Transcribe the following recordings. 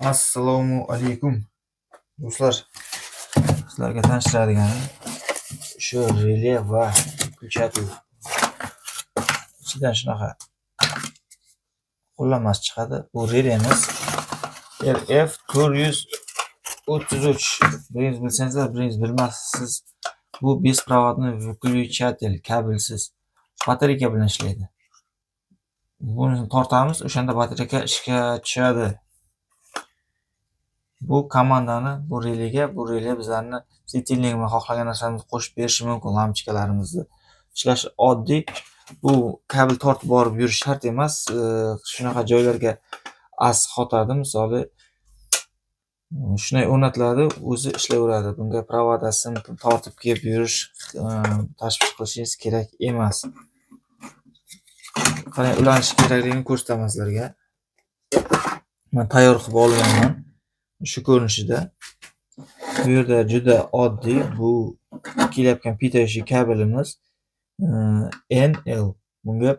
Assalomu alaykum do'stlar. Sizlarga tanishtiradiganim shu relе va включатель ichidan shunaqa qo'llanmasi chiqadi. Bu relemiz RF433. Biringiz bilsangizlar, biringiz bilmassiz. Bu bespроводный выключатель, kabelsiz batareyka bilan ishlaydi. Buni tortamiz, o'shanda batareyka ishga tushadi. Bu komandani bu relе bizlarni svetильнигimizni xohlagan narsamizni qo'shib berishi mumkin. Lampochkalarimizni ishlashi oddiy. Bu kabel tortib borib yurish shart emas. Shunaqa joylarga xotadi. Misoli shunday o'rnatiladi, o'zi ishlayveradi. Bunga provodasini tortib kelib yurish, tashvish qilishingiz kerak emas. Qanday ulanish kerakligini ko'rsataman sizlarga. Men tayyor qilib olganman. Shu ko'rinishida. Bu yerda juda oddiy bu kelayotgan питающий kabelimiz NL. Bunga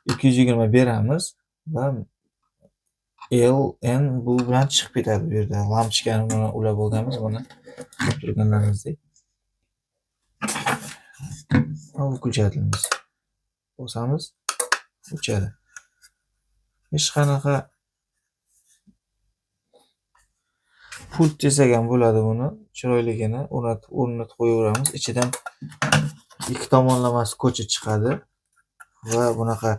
220 beramiz va LN bu bilan chiqib ketadi. Bu yerda lampochkani mana ulab olganmiz, mana turganlaringizdek. Bu включателimiz. Bosamiz, o'chadi. Hech qanaqa pult desak ham bo'ladi buni. Chiroyligini o'rnatib qo'yaveramiz. Ichidan ikki tomonlama skoch chiqadi va bunaqa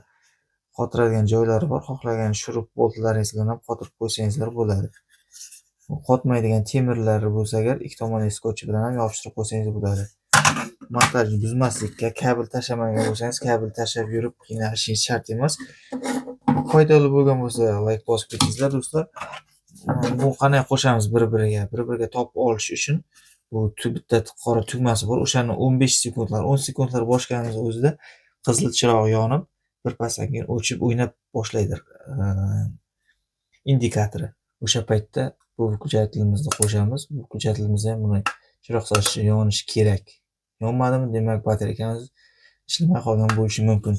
qotiradigan joylari bor. Xohlagan shurup boltlaringiz bilan ham qotirib qo'ysangizlar bo'ladi. Qotmaydigan temirlari bo'lsa agar ikki tomonli skoch bilan ham yopishtirib qo'ysangiz bo'ladi. Montajni buzmaslikka, kabel tashlamagan bo'lsangiz, kabel tashlab yurib qiynalishingiz shart emas. Foydali bo'lgan bo'lsa, like bosib ketingizlar do'stlar. Bu qanday qo'shamiz bir-biriga topib olish uchun bu bitta qora tugmasi bor. O'shani 15 sekundlar, 10 sekundlar bosganimiz o'zida qizil chiroq yonib, birpasdan keyin o'chib o'ynab boshlaydi indikatori. O'sha paytda bu включателimizni qo'shamiz. Bu включателimiz ham buni chiroq sochishi yonishi kerak. Yonmadimi, demak batareykamiz ishlamay qolgan bo'lishi mumkin.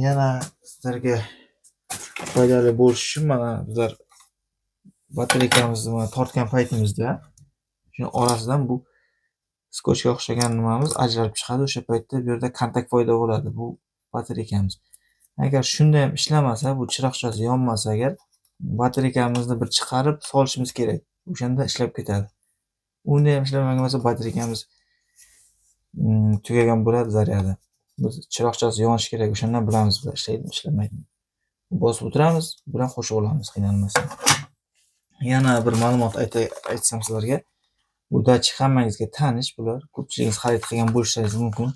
Yana sizlarga foydali bo'lishi uchun mana bizlar batareykamizni tortgan paytimizda shuni orasidan bu skochga o'xshagan nimamiz ajralib chiqadi. O'sha paytda bu yerda kontakt paydo bo'ladi bu batareykamiz. Agar shunda ham ishlamasa, bu chiroqchasi yonmasa agar batareykamizni bir chiqarib solishimiz kerak. O'shanda ishlab ketadi. Unda ham ishlamagan bo'lsa batareykamiz tugagan bo'ladi zaryadi. Biz chiroqchasi yonishi kerak. O'shandan bilamiz bu ishlaydimi, ishlamaydimi. Bosib o'tiramiz, bilan qo'shib olamiz qiynalmasdan. Yana bir ma'lumot aytsam sizlarga. Bu dachik hammangizga tanish bular. Ko'pchiligingiz xarid qilgan bo'lishingiz mumkin.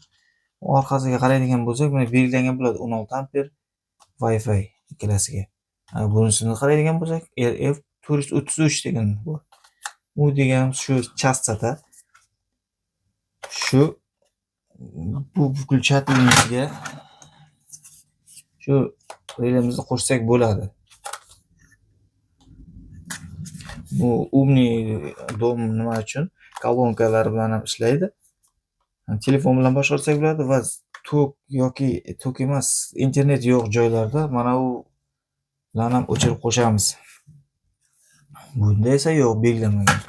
Orqasiga qaraydigan bo'lsak, buni belgilangan bo'ladi 16 amper Wi-Fi ikkalasiga. Bunisini qaraydigan bo'lsak, RF433 degan bu. U degan shu частота. Shu bu включателimizga shu relemizni qo'shsak bo'ladi. Bu umniy dom nima uchun? Kolonkalar bilan ham ishlaydi. Telefon bilan boshqarsak bo'ladi va tok emas, internet yo'q joylarda mana u bilan ham o'chirib qo'shamiz. Bunda esa yo'q, belgilanmagan.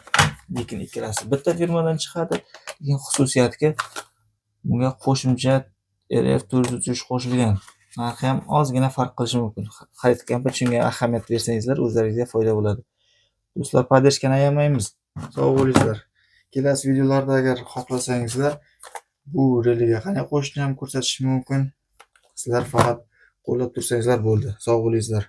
Lekin ikkalasi bitta firmadan chiqadi. Lekin xususiyatga bunga qo'shimcha RF433 qo'shilgan. Narxi ham ozgina farq qilishi mumkin. Xarid qilgan payt shunga ahamiyat bersangizlar, o'zlaringizga foyda bo'ladi. Do'stlar, podдержкani ayamaymiz. Sog' bo'lingizlar. Kelasi videolarda agar xohlasangizlar, bu relega qanday qo'shishni ham ko'rsatish mumkin. Sizlar faqat qo'llab tursangizlar bo'ldi. Sog' bo'lingizlar.